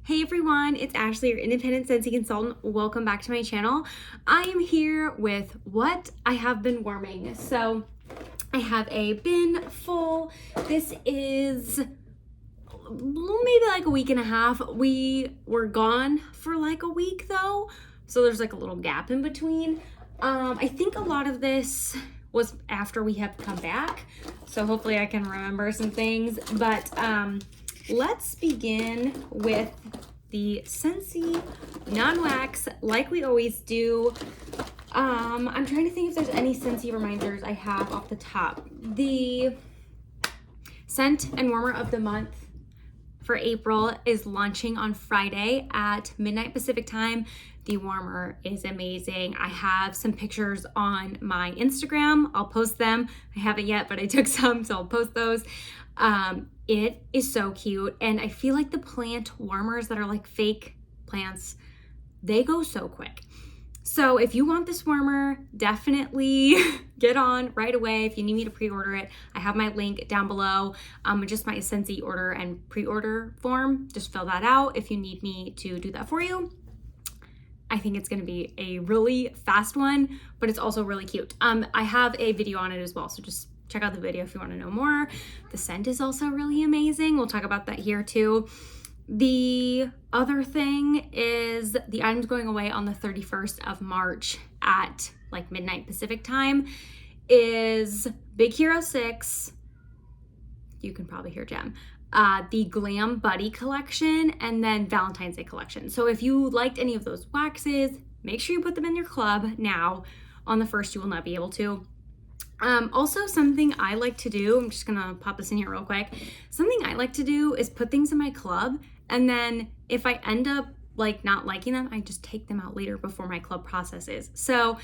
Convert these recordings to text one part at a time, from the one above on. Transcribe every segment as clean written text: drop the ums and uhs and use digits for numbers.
Hey everyone, it's Ashley, your independent Scentsy consultant. Welcome back to my channel. I am here with what I have been warming. So I have a bin full. This is maybe like a week and a half. We were gone for like a week though, so there's like a little gap in between. I think a lot of this was after we have come back, so hopefully I can remember some things, but let's begin with the Scentsy non-wax like we always do. I'm trying to think if there's any Scentsy reminders I have off the top. The scent and warmer of the month for April is launching on Friday at midnight Pacific time. The warmer is amazing. I have some pictures on my Instagram. I'll post them. I haven't yet, but I took some, so I'll post those. It is so cute, and I feel like the plant warmers that are like fake plants, they go so quick. So if you want this warmer, definitely get on right away. If you need me to pre-order it, I have my link down below, just my Scentsy order and pre-order form. Just fill that out if you need me to do that for you. I think it's going to be a really fast one, but it's also really cute. I have a video on it as well, so just check out the video if you want to know more. The scent is also really amazing. We'll talk about that here too. The other thing is the item's going away on the 31st of March at like midnight Pacific time is Big Hero 6. You can probably hear Gem. The Glam Buddy collection, and then Valentine's Day collection. So if you liked any of those waxes, make sure you put them in your club now. On the 1st, you will not be able to. Also, something I like to do, I'm just gonna pop this in here real quick. Something I like to do is put things in my club, and then if I end up like not liking them, I just take them out later before my club processes. So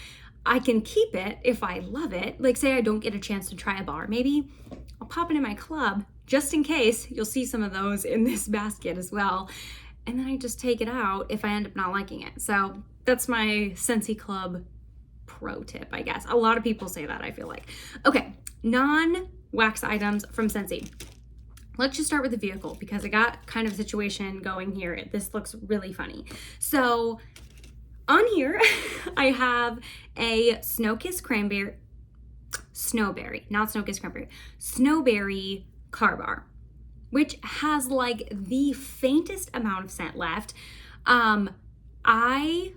I can keep it if I love it. Like say I don't get a chance to try a bar, maybe I'll pop it in my club just in case. You'll see some of those in this basket as well. And then I just take it out if I end up not liking it. So that's my Scentsy Club pro tip, I guess. A lot of people say that, I feel like. Okay, non-wax items from Scentsy. Let's just start with the vehicle because I got kind of a situation going here. This looks really funny. So on here, I have a Snowberry car bar, which has like the faintest amount of scent left. I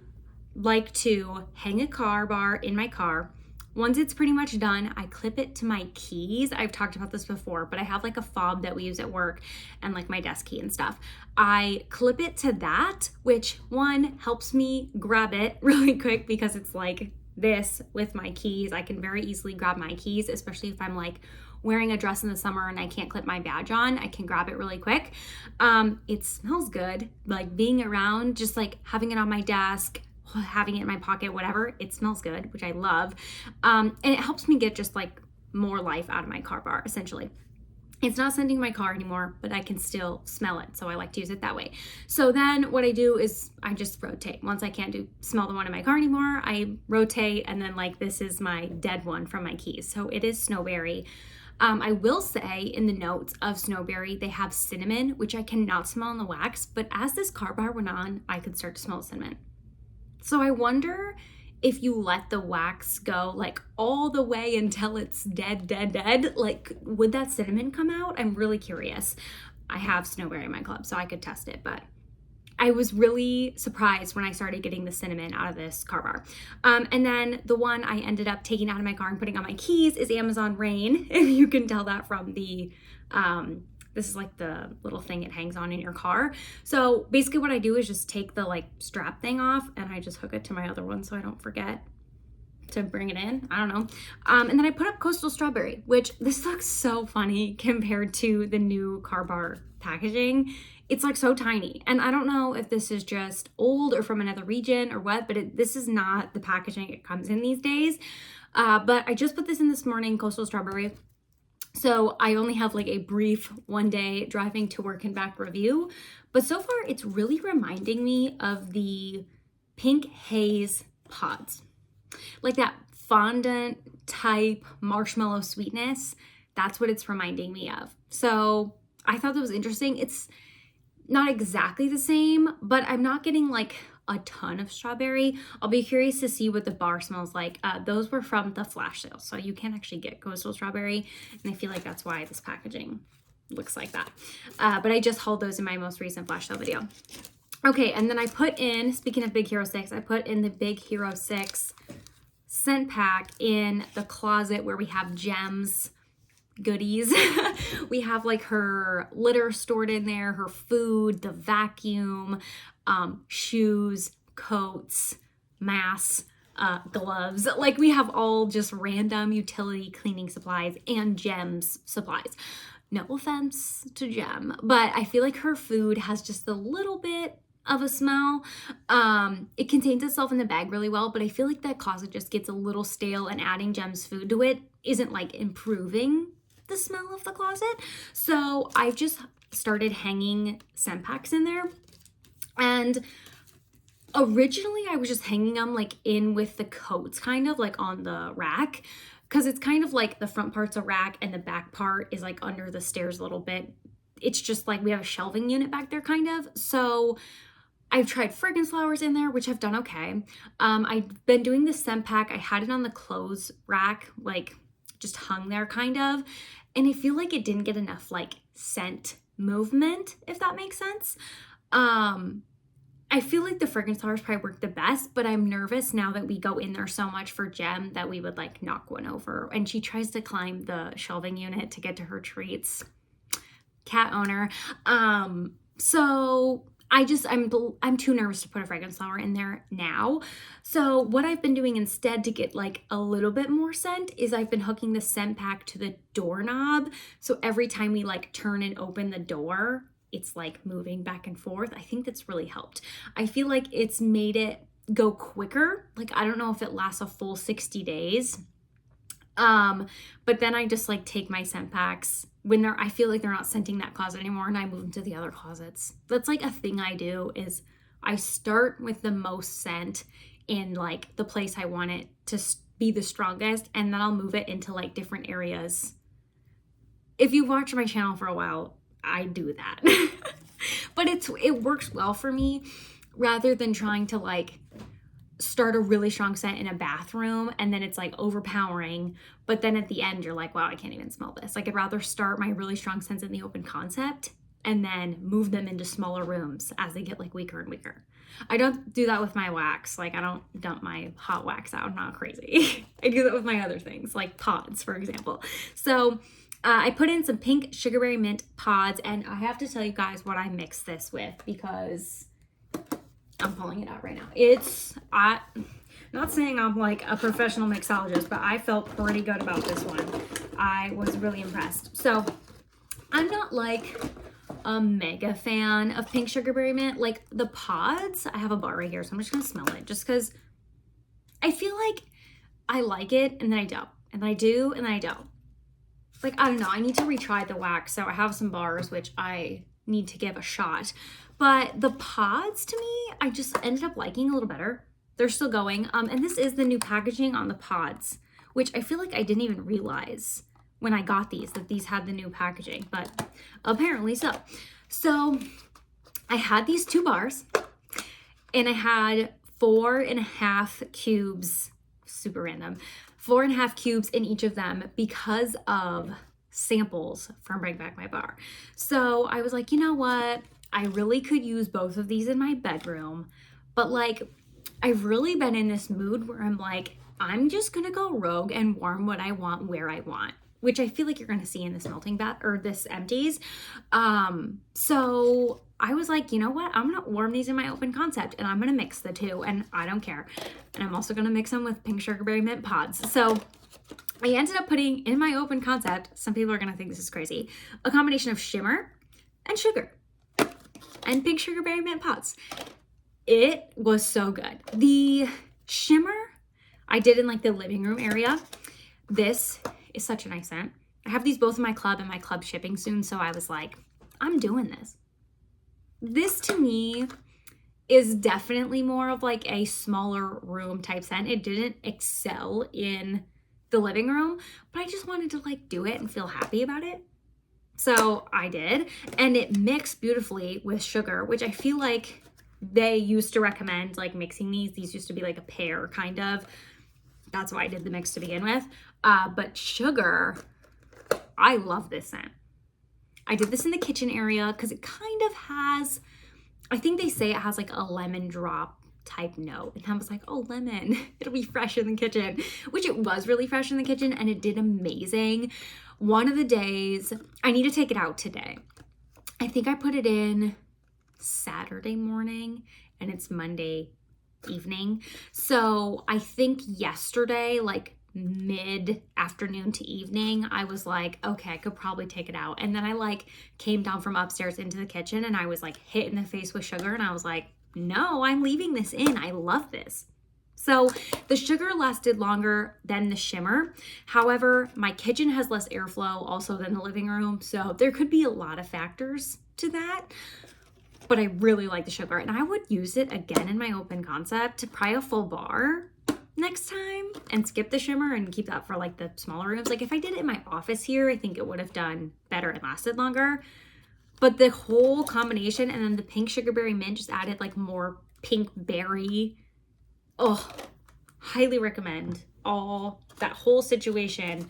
like to hang a car bar in my car. Once it's pretty much done, I clip it to my keys. I've talked about this before, but I have like a fob that we use at work and like my desk key and stuff. I clip it to that, which one helps me grab it really quick because it's like this with my keys. I can very easily grab my keys, especially if I'm like wearing a dress in the summer and I can't clip my badge on. I can grab it really quick. It smells good, like being around, just like having it on my desk, having it in my pocket, whatever, it smells good, which I love. And it helps me get just like more life out of my car bar, essentially. It's not scenting my car anymore, but I can still smell it. So I like to use it that way. So then what I do is I just rotate. Once I can't smell the one in my car anymore, I rotate, and then like this is my dead one from my keys. So it is Snowberry. I will say in the notes of Snowberry, they have cinnamon, which I cannot smell in the wax, but as this car bar went on, I could start to smell cinnamon. So I wonder if you let the wax go like all the way until it's dead, like would that cinnamon come out? I'm really curious. I have Snowberry in my club, so I could test it, but I was really surprised when I started getting the cinnamon out of this car bar. And then the one I ended up taking out of my car and putting on my keys is Amazon Rain. If you can tell that from the, this is like the little thing it hangs on in your car. So basically what I do is just take the like strap thing off and I just hook it to my other one so I don't forget to bring it in. I don't know. And then I put up Coastal Strawberry, which this looks so funny compared to the new car bar packaging. It's like so tiny. And I don't know if this is just old or from another region or what, but this is not the packaging it comes in these days. But I just put this in this morning, Coastal Strawberry. So I only have like a brief one day driving to work and back review, but so far it's really reminding me of the Pink Haze pods. Like that fondant type marshmallow sweetness, that's what it's reminding me of. So I thought that was interesting. not exactly the same, but I'm not getting like a ton of strawberry. I'll be curious to see what the bar smells like. Those were from the flash sale, so you can't actually get coastal strawberry, and I feel like that's why this packaging looks like that. But I just hauled those in my most recent flash sale video. Okay, and then I put in, speaking of Big Hero 6, I put in the Big Hero 6 scent pack in the closet where we have gems goodies. We have like her litter stored in there, her food, the vacuum, shoes, coats, masks, gloves. Like we have all just random utility cleaning supplies and gems supplies. No offense to Gem, but I feel like her food has just a little bit of a smell. It contains itself in the bag really well, but I feel like that closet just gets a little stale, and adding Gem's food to it isn't like improving the smell of the closet. So I've just started hanging scent packs in there. And originally I was just hanging them like in with the coats, kind of like on the rack, because it's kind of like the front part's a rack and the back part is like under the stairs a little bit. It's just like we have a shelving unit back there kind of. So I've tried fragrance flowers in there, which have done okay. I've been doing the scent pack. I had it on the clothes rack, like just hung there kind of. And I feel like it didn't get enough like scent movement, if that makes sense. I feel like the fragrance flowers probably work the best, but I'm nervous now that we go in there so much for Gem that we would like knock one over. And she tries to climb the shelving unit to get to her treats. Cat owner. So I'm too nervous to put a fragrance flower in there now. So what I've been doing instead to get like a little bit more scent is I've been hooking the scent pack to the doorknob. So every time we like turn and open the door, it's like moving back and forth. I think that's really helped. I feel like it's made it go quicker. Like, I don't know if it lasts a full 60 days. But then I just like take my scent packs when I feel like they're not scenting that closet anymore, and I move them to the other closets. That's like a thing I do, is I start with the most scent in like the place I want it to be the strongest, and then I'll move it into like different areas. If you've watched my channel for a while, I do that. But it works well for me, rather than trying to like start a really strong scent in a bathroom and then it's like overpowering, but then at the end you're like, wow, I can't even smell this. Like, I'd rather start my really strong scents in the open concept and then move them into smaller rooms as they get like weaker and weaker. I don't do that with my wax. Like, I don't dump my hot wax out. I'm not crazy. I do that with my other things, like pods, for example. So I put in some pink sugarberry mint pods, and I have to tell you guys what I mixed this with, because I'm pulling it out right now. I'm not saying I'm like a professional mixologist, but I felt pretty good about this one. I was really impressed. So I'm not like a mega fan of pink sugarberry mint. Like the pods, I have a bar right here, so I'm just gonna smell it just because I feel like I like it and then I don't, and then I do and then I don't. Like, I don't know, I need to retry the wax. So I have some bars which I need to give a shot. But the pods, to me, I just ended up liking a little better. They're still going. And this is the new packaging on the pods, which I feel like I didn't even realize when I got these, that these had the new packaging, but apparently so. So I had these 2 bars, and I had 4.5 cubes, super random, 4.5 cubes in each of them because of samples from Bring Back My Bar. So I was like, you know what? I really could use both of these in my bedroom, but like, I've really been in this mood where I'm like, I'm just gonna go rogue and warm what I want where I want, which I feel like you're gonna see in this melting bath or this Empties. So I was like, you know what? I'm gonna warm these in my open concept, and I'm gonna mix the two, and I don't care. And I'm also gonna mix them with pink sugarberry mint pods. So I ended up putting in my open concept, some people are gonna think this is crazy, a combination of shimmer and sugar and pink sugarberry mint pods. It was so good. The shimmer I did in like the living room area. This is such a nice scent. I have these both in my club, and my club shipping soon, so I was like, I'm doing this. This to me is definitely more of like a smaller room type scent. It didn't excel in the living room, but I just wanted to like do it and feel happy about it. So I did, and it mixed beautifully with sugar, which I feel like they used to recommend like mixing these. These used to be like a pair kind of. That's why I did the mix to begin with. But sugar, I love this scent. I did this in the kitchen area because it kind of has, I think they say it has like a lemon drop type note. And I was like, oh, lemon, it'll be fresh in the kitchen, which it was really fresh in the kitchen, and it did amazing. One of the days, I need to take it out today. I think I put it in Saturday morning and it's Monday evening. So I think yesterday, like mid-afternoon to evening, I was like, okay, I could probably take it out. And then I like came down from upstairs into the kitchen and I was like hit in the face with sugar, and I was like, no, I'm leaving this in. I love this. So the sugar lasted longer than the shimmer. However, my kitchen has less airflow also than the living room. So there could be a lot of factors to that. But I really like the sugar, and I would use it again in my open concept to pry a full bar next time and skip the shimmer and keep that for like the smaller rooms. Like if I did it in my office here, I think it would have done better and lasted longer. But the whole combination, and then the pink sugarberry mint just added like more pink berry. Oh, highly recommend all that whole situation.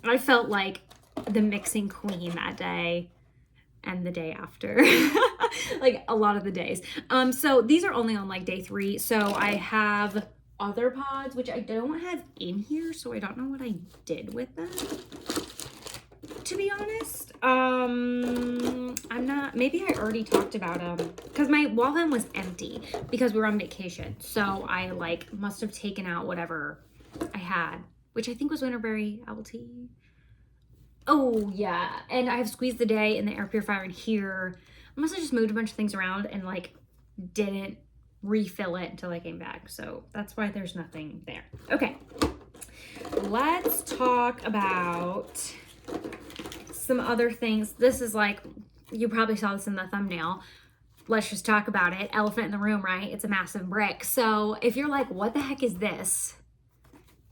I felt like the mixing queen that day and the day after. Like a lot of the days. So these are only on like day 3. So I have other pods, which I don't have in here, so I don't know what I did with them, to be honest. I'm not, maybe I already talked about them because my wall hem was empty because we were on vacation. So I like must have taken out whatever I had, which I think was winterberry apple tea. Oh yeah, and I have squeezed the day in the air purifier in here. I must have just moved a bunch of things around and like didn't refill it until I came back. So that's why there's nothing there. Okay, let's talk about some other things. This is like, you probably saw this in the thumbnail. Let's just talk about it. Elephant in the room, right? It's a massive brick. So if you're like, what the heck is this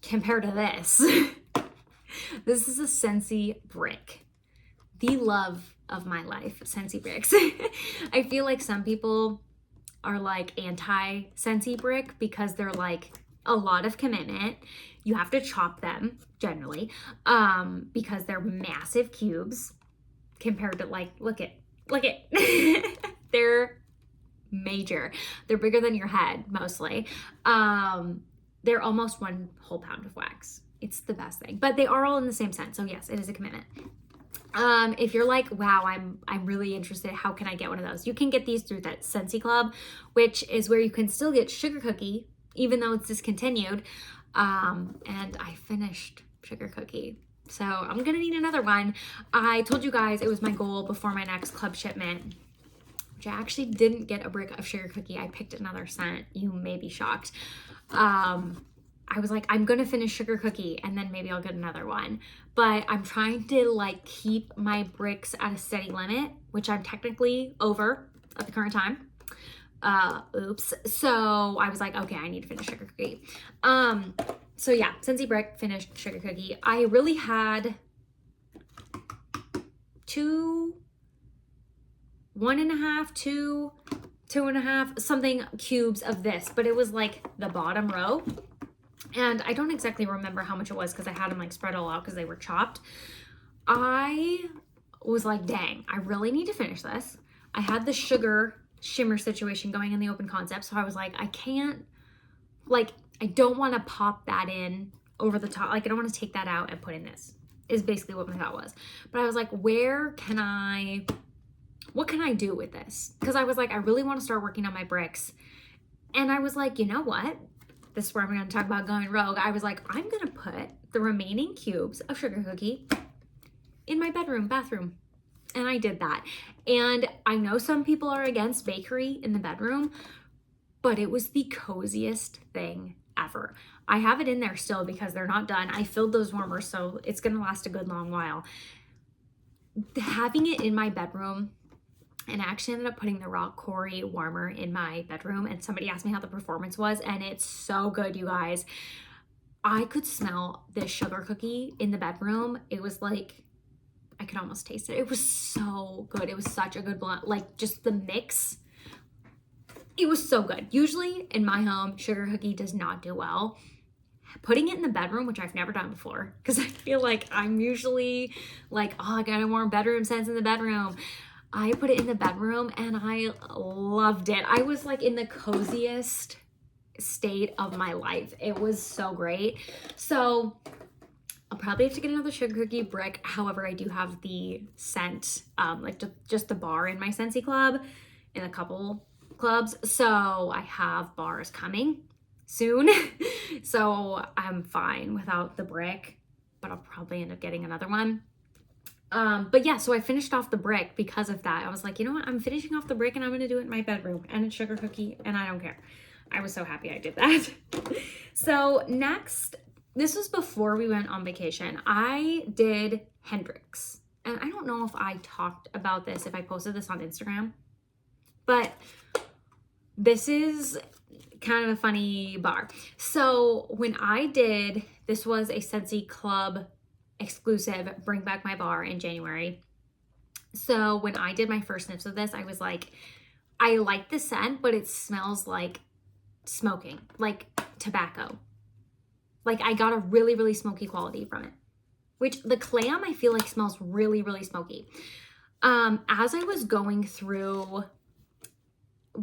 compared to this? This is a Scentsy brick. The love of my life, Scentsy bricks. I feel like some people are like anti-Scentsy brick because they're like a lot of commitment. You have to chop them generally because they're massive cubes compared to like, look it. They're major. They're bigger than your head mostly. They're almost 1 whole pound of wax. It's the best thing, but they are all in the same scent. So yes, it is a commitment. If you're like, wow, I'm really interested, how can I get one of those? You can get these through that Scentsy Club, which is where you can still get Sugar Cookie, even though it's discontinued. And I finished Sugar Cookie, so I'm gonna need another one. I told you guys it was my goal before my next club shipment, which I actually didn't get a brick of Sugar Cookie. I picked another scent. You may be shocked. I was like, I'm gonna finish Sugar Cookie and then maybe I'll get another one. But I'm trying to like keep my bricks at a steady limit, which I'm technically over at the current time. Oops. So I was like, okay, I need to finish Sugar Cookie. So yeah, Scentsy brick, finished Sugar Cookie. I really had 2.5 something cubes of this, but it was like the bottom row. And I don't exactly remember how much it was because I had them like spread all out because they were chopped. I was like, dang, I really need to finish this. I had the sugar shimmer situation going in the open concept. So I was like, I can't, like, I don't want to pop that in over the top. Like, I don't want to take that out and put in this, is basically what my thought was. But I was like, what can I do with this? Because I was like, I really want to start working on my bricks. And I was like, you know what? This is where I'm going to talk about going rogue. I was like, I'm going to put the remaining cubes of Sugar Cookie in my bathroom. And I did that. And I know some people are against bakery in the bedroom, but it was the coziest thing ever. I have it in there still because they're not done. I filled those warmers, so it's going to last a good long while. Having it in my bedroom, and I actually ended up putting the Rock Quarry warmer in my bedroom, and somebody asked me how the performance was, and it's so good, you guys. I could smell this Sugar Cookie in the bedroom. It was like I could almost taste it. It was so good. It was such a good blend. Like just the mix, it was so good. Usually in my home, sugar cookie does not do well. Putting it in the bedroom, which I've never done before, because I feel like I'm usually like, oh, I gotta warm bedroom scents in the bedroom. I put it in the bedroom and I loved it. I was like in the coziest state of my life. It was so great. So I'll probably have to get another sugar cookie brick. However, I do have the scent, like just the bar in my Scentsy club, in a couple clubs. So I have bars coming soon. So I'm fine without the brick, but I'll probably end up getting another one. But yeah, so I finished off the brick because of that. I was like, you know what? I'm finishing off the brick and I'm going to do it in my bedroom, and it's sugar cookie and I don't care. I was so happy I did that. So next, this was before we went on vacation. I did Hendrix, and I don't know if I talked about this, if I posted this on Instagram, but this is kind of a funny bar. So when I did, this was a Scentsy Club exclusive Bring Back My Bar in January. So when I did my first sniffs of this, I was like, I like the scent, but it smells like smoking, like tobacco. Like I got a really, really smoky quality from it, which the clam I feel like smells really, really smoky. As I was going through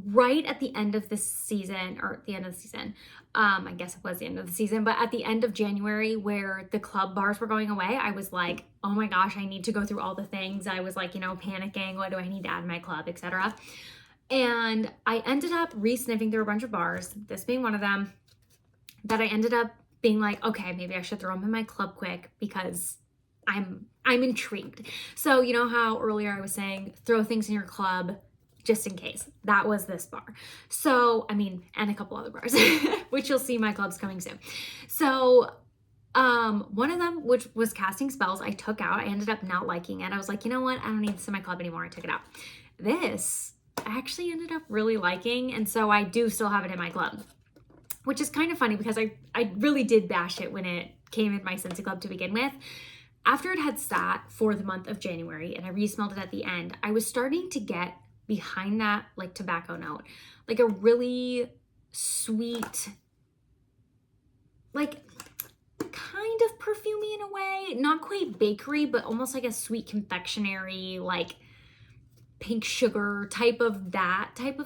right at the end of the season, or at the end of the season, I guess it was the end of the season, but at the end of January where the club bars were going away, I was like, oh my gosh, I need to go through all the things. I was like, you know, panicking. What do I need to add in my club, etc. And I ended up re-sniffing through a bunch of bars, this being one of them, that I ended up being like, okay, maybe I should throw them in my club quick because I'm intrigued. So you know how earlier I was saying, throw things in your club just in case. That was this bar. So, I mean, and a couple other bars, which you'll see my clubs coming soon. So, one of them, which was Casting Spells, I took out. I ended up not liking it. I was like, you know what? I don't need this in my club anymore. I took it out. This I actually ended up really liking, and so I do still have it in my club, which is kind of funny because I really did bash it when it came in my Scentsy club to begin with. After it had sat for the month of January and I re-smelled it at the end, I was starting to get behind that like tobacco note, like a really sweet, like kind of perfumey in a way, not quite bakery, but almost like a sweet confectionery, like pink sugar type of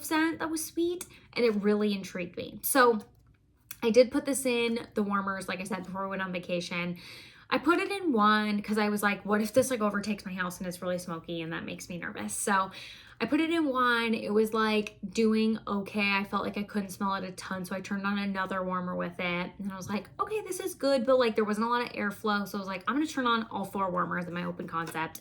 scent that was sweet, and it really intrigued me. So I did put this in the warmers, like I said, before we went on vacation. I put it in one because I was like, what if this like overtakes my house and it's really smoky and that makes me nervous? So I put it in one. It was like doing okay. I felt like I couldn't smell it a ton, so I turned on another warmer with it. And I was like, okay, this is good, but like there wasn't a lot of airflow. So I was like, I'm gonna turn on all 4 warmers in my open concept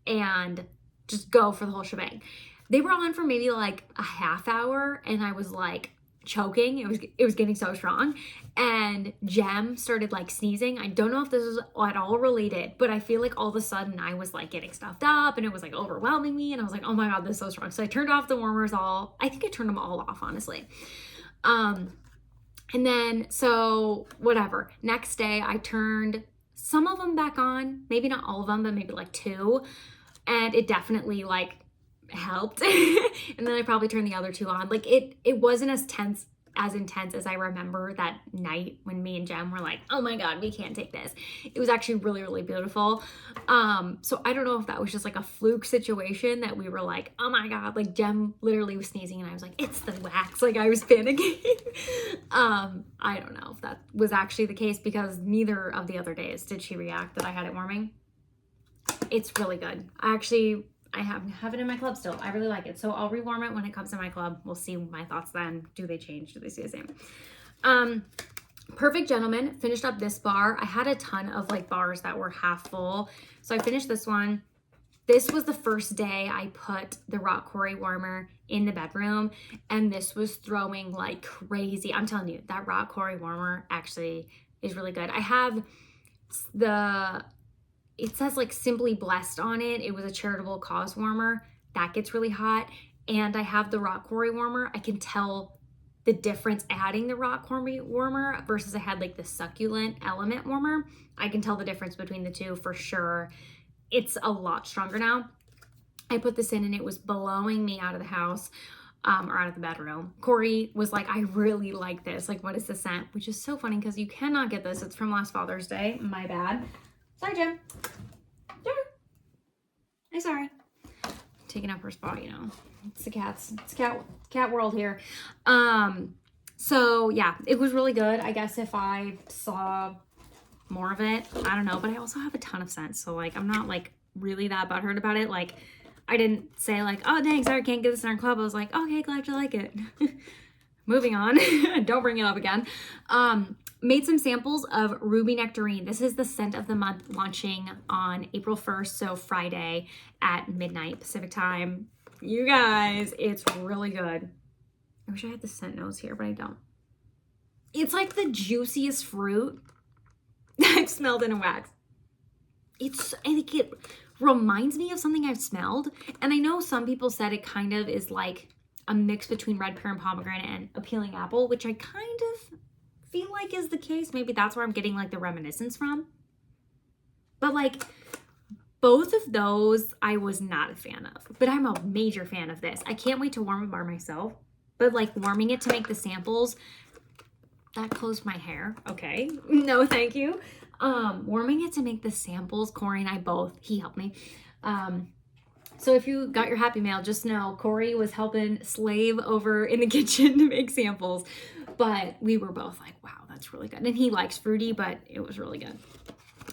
and just go for the whole shebang. They were on for maybe like a half hour and I was like choking. It was getting so strong, and Jem started like sneezing. I don't know if this is at all related, but I feel like all of a sudden I was like getting stuffed up and it was like overwhelming me, and I was like, oh my god, this is so strong. So I turned off the warmers all. I think I turned them all off, honestly. And then so whatever, next day I turned some of them back on, maybe not all of them, but maybe like 2, and it definitely like helped. And then I probably turned the other 2 on. Like it wasn't as intense as I remember that night when me and Jem were like, oh my god, we can't take this. It was actually really, really beautiful. So I don't know if that was just like a fluke situation that we were like, oh my god, like Jem literally was sneezing and I was like, it's the wax. Like I was panicking. I don't know if that was actually the case because neither of the other days did she react that I had it warming. It's really good. I have it in my club still. I really like it. So I'll rewarm it when it comes to my club. We'll see my thoughts then. Do they change? Do they stay the same? Perfect Gentleman. Finished up this bar. I had a ton of like bars that were half full. So I finished this one. This was the first day I put the rock quarry warmer in the bedroom, and this was throwing like crazy. I'm telling you, that rock quarry warmer actually is really good. I have it says like Simply Blessed on it. It was a charitable cause warmer. That gets really hot. And I have the rock quarry warmer. I can tell the difference adding the rock quarry warmer versus I had like the succulent element warmer. I can tell the difference between the two for sure. it's a lot stronger now. I put this in and it was blowing me out of the house, or out of the bedroom. Corey was like, I really like this. Like, what is the scent? Which is so funny because you cannot get this. It's from last Father's Day. My bad. Sorry, Jim. Yeah. I'm sorry. Taking up her spot, you know. It's the cats. It's cat world here. So yeah, it was really good. I guess if I saw more of it, I don't know, but I also have a ton of scents. So like, I'm not like really that butthurt about it. Like, I didn't say like, oh dang, sorry, can't get this in our club. I was like, okay, glad you like it. Moving on. Don't bring it up again. Made some samples of Ruby Nectarine. This is the scent of the month, launching on April 1st, so Friday at midnight Pacific time. You guys, it's really good. I wish I had the scent notes here, but I don't. It's like the juiciest fruit I've smelled in a wax. I think it reminds me of something I've smelled. And I know some people said it kind of is like a mix between red pear and pomegranate and a peeling apple, which I kind of feel like is the case. Maybe that's where I'm getting like the reminiscence from. But like both of those I was not a fan of, but I'm a major fan of this. I can't wait to warm it by myself, but like warming it to make the samples, that closed my hair. Okay, no thank you. Warming it to make the samples, Corey and I both, he helped me. So if you got your happy mail, just know Corey was helping slave over in the kitchen to make samples, but we were both like, wow, that's really good. And he likes fruity, but it was really good.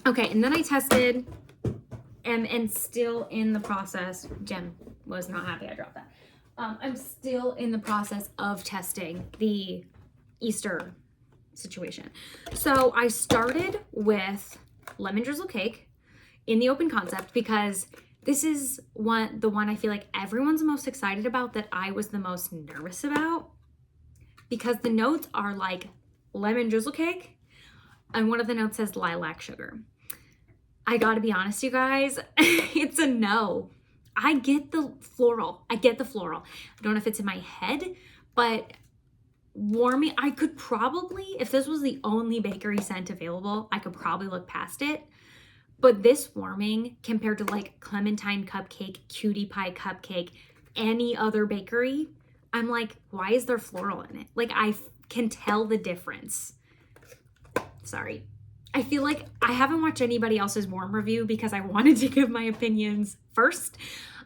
Okay, and then I tested, and still in the process, Jen was not happy I dropped that. I'm still in the process of testing the Easter situation. So I started with lemon drizzle cake in the open concept because this is the one I feel like everyone's most excited about, that I was the most nervous about, because the notes are like lemon drizzle cake and one of the notes says lilac sugar. I gotta be honest, you guys, it's a no. I get the floral. I don't know if it's in my head, but warming, I could probably, if this was the only bakery scent available, I could probably look past it. But this warming, compared to like clementine cupcake, cutie pie cupcake, any other bakery, I'm like, why is there floral in it? Like, I can tell the difference. Sorry. I feel like I haven't watched anybody else's warm review because I wanted to give my opinions first.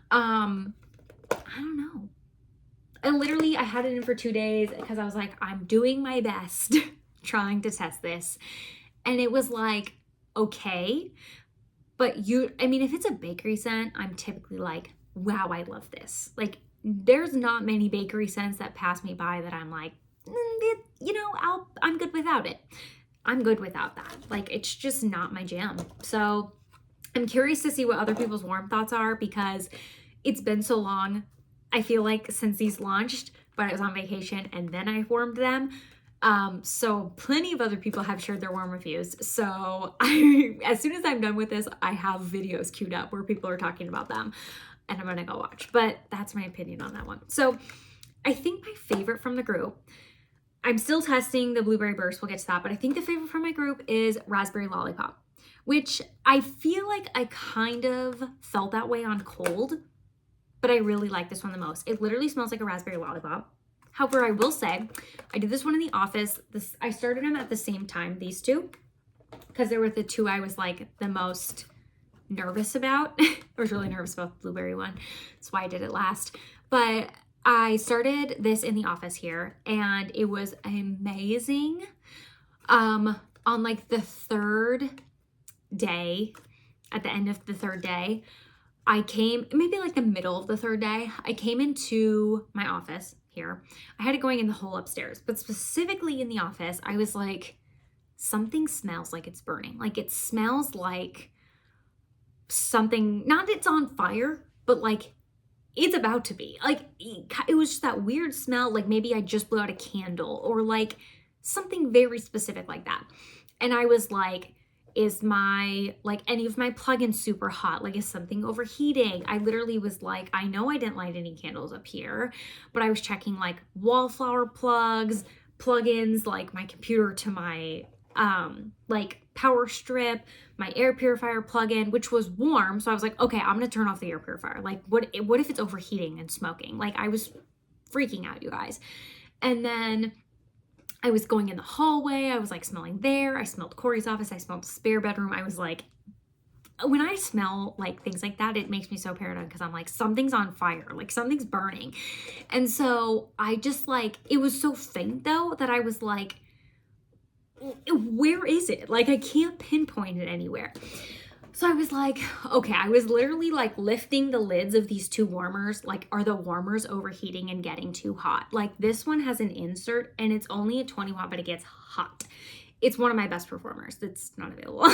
I don't know. I had it in for 2 days because I was like, I'm doing my best trying to test this. And it was like, okay. But if it's a bakery scent, I'm typically like, wow, I love this. Like, there's not many bakery scents that pass me by that I'm like, I'm good without it. I'm good without that. Like, it's just not my jam. So I'm curious to see what other people's warm thoughts are, because it's been so long, I feel like, since these launched, but I was on vacation and then I warmed them. So plenty of other people have shared their warm reviews. So as soon as I'm done with this, I have videos queued up where people are talking about them and I'm going to go watch, but that's my opinion on that one. So I think my favorite from the group, I'm still testing the Blueberry Burst. We'll get to that, but I think the favorite from my group is Raspberry Lollipop, which I feel like I kind of felt that way on cold, but I really like this one the most. It literally smells like a raspberry lollipop. However, I will say, I did this one in the office. I started them at the same time, these two, because they were the two I was like the most nervous about. I was really nervous about the blueberry one. That's why I did it last. But I started this in the office here and it was amazing. On like the third day, at the end of the third day, I came, maybe like the middle of the third day, I came into my office here. I had it going in the whole upstairs, but specifically in the office, I was like, something smells like it's burning. Like, it smells like something, not it's on fire, but like it's about to be. Like, it was just that weird smell, like maybe I just blew out a candle or like something very specific like that. And I was like, is any of my plugins super hot? Like, is something overheating? I literally was like, I know I didn't light any candles up here, but I was checking like wallflower plugins, like my computer to my like power strip, my air purifier plug-in, which was warm. So I was like, okay, I'm gonna turn off the air purifier. Like what if it's overheating and smoking? Like I was freaking out, you guys. And then I was going in the hallway. I was like smelling there. I smelled Corey's office. I smelled the spare bedroom. I was like, when I smell like things like that, it makes me so paranoid because I'm like, something's on fire, like something's burning. And so I just like, it was so faint though that I was like, where is it? Like I can't pinpoint it anywhere. So I was like, okay, I was literally like lifting the lids of these two warmers. Like, are the warmers overheating and getting too hot? Like this one has an insert and it's only a 20 watt, but it gets hot. It's one of my best performers that's not available.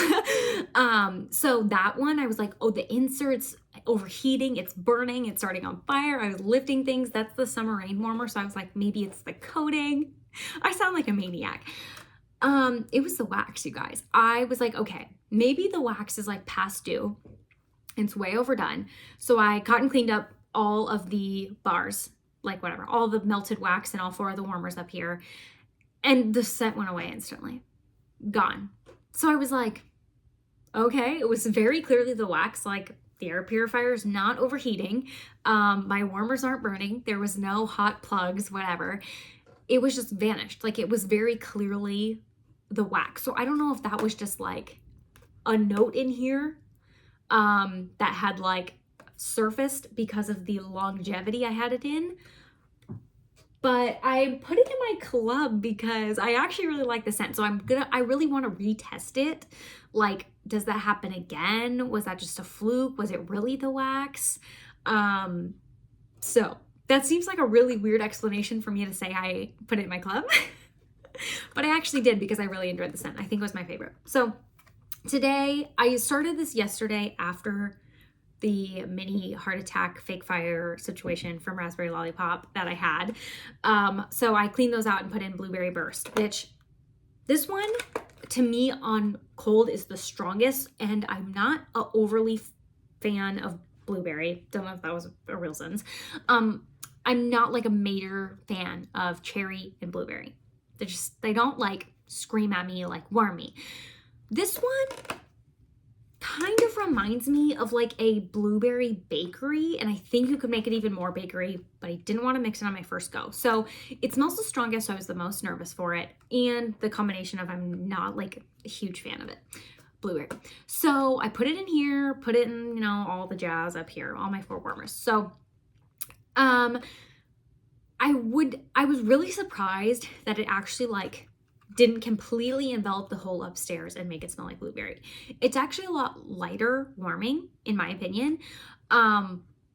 So that one, I was like, oh, the insert's overheating, it's burning, it's starting on fire. I was lifting things. That's the summer rain warmer. So I was like, maybe it's the coating. I sound like a maniac. It was the wax, you guys. I was like, okay, maybe the wax is like past due. It's way overdone. So I cotton cleaned up all of the bars, like whatever, all the melted wax and all 4 of the warmers up here. And the scent went away instantly. Gone. So I was like, okay, it was very clearly the wax, like the air purifier is not overheating. My warmers aren't burning. There was no hot plugs, whatever. It was just vanished. Like it was very clearly the wax. So I don't know if that was just like a note in here that had like surfaced because of the longevity I had it in. But I put it in my club because I actually really like the scent. So I really want to retest it. Like, does that happen again? Was that just a fluke? Was it really the wax? So that seems like a really weird explanation for me to say I put it in my club. But I actually did because I really enjoyed the scent. I think it was my favorite. So today, I started this yesterday after the mini heart attack fake fire situation from Raspberry Lollipop that I had. So I cleaned those out and put in Blueberry Burst, which this one to me on cold is the strongest, and I'm not an overly fan of blueberry. Don't know if that was a real sentence. I'm not like a major fan of cherry and blueberry. They don't like scream at me, like warm me. This one kind of reminds me of like a blueberry bakery, and I think you could make it even more bakery, but I didn't want to mix it on my first go. So it smells the strongest, so I was the most nervous for it, and the combination of I'm not like a huge fan of it. Blueberry. So I put it in here, put it in, you know, all the jazz up here, all my 4 warmers. So I was really surprised that it actually like didn't completely envelop the whole upstairs and make it smell like blueberry. It's actually a lot lighter warming, in my opinion.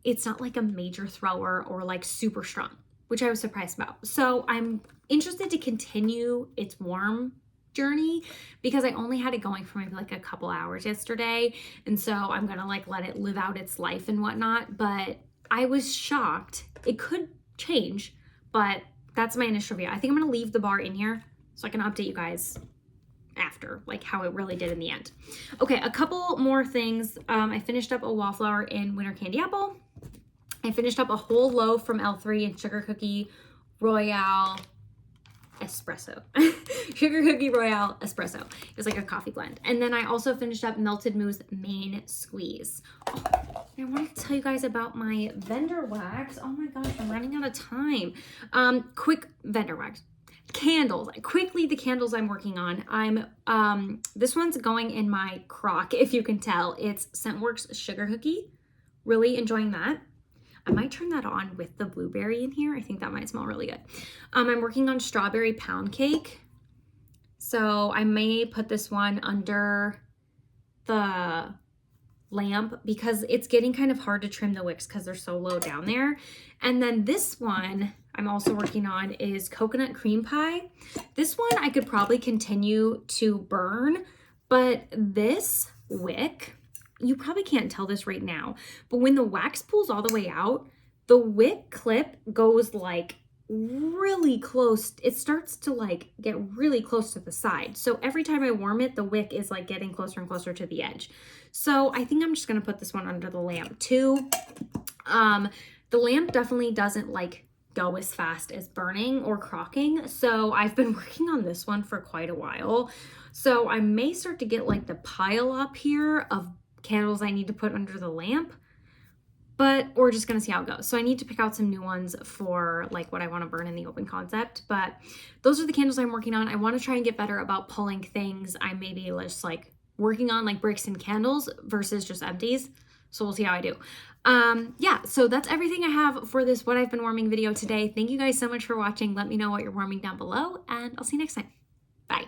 It's not like a major thrower or like super strong, which I was surprised about. So I'm interested to continue its warm journey because I only had it going for maybe like a couple hours yesterday. And so I'm gonna like let it live out its life and whatnot. But I was shocked. It could change, but that's my initial review. I think I'm gonna leave the bar in here so I can update you guys after, like how it really did in the end. Okay, a couple more things. I finished up a wallflower in Winter Candy Apple. I finished up a whole loaf from L3 in Sugar Cookie Royale Espresso. Sugar Cookie Royale Espresso. It was like a coffee blend. And then I also finished up Melted Mousse Main Squeeze. Oh, I wanted to tell you guys about my vendor wax. Oh my gosh, I'm running out of time. Quick vendor wax. Candles. Quickly, the candles I'm working on. This one's going in my crock, if you can tell. It's Scentworks Sugar Cookie. Really enjoying that. I might turn that on with the blueberry in here. I think that might smell really good. I'm working on Strawberry Pound Cake. So I may put this one under the lamp because it's getting kind of hard to trim the wicks because they're so low down there. And then this one I'm also working on is Coconut Cream Pie. This one I could probably continue to burn, but this wick, you probably can't tell this right now, but when the wax pulls all the way out, the wick clip goes like really close. It starts to like get really close to the side. So every time I warm it, the wick is like getting closer and closer to the edge. So I think I'm just going to put this one under the lamp too. The lamp definitely doesn't like go as fast as burning or crocking. So I've been working on this one for quite a while. So I may start to get like the pile up here of candles I need to put under the lamp, but we're just gonna see how it goes. So I need to pick out some new ones for like what I want to burn in the open concept, but those are the candles I'm working on. I want to try and get better about pulling things I maybe just like working on, like bricks and candles versus just empties. So we'll see how I do. Yeah, so that's everything I have for this what I've been warming video today. Thank you guys so much for watching. Let me know what you're warming down below, and I'll see you next time. Bye.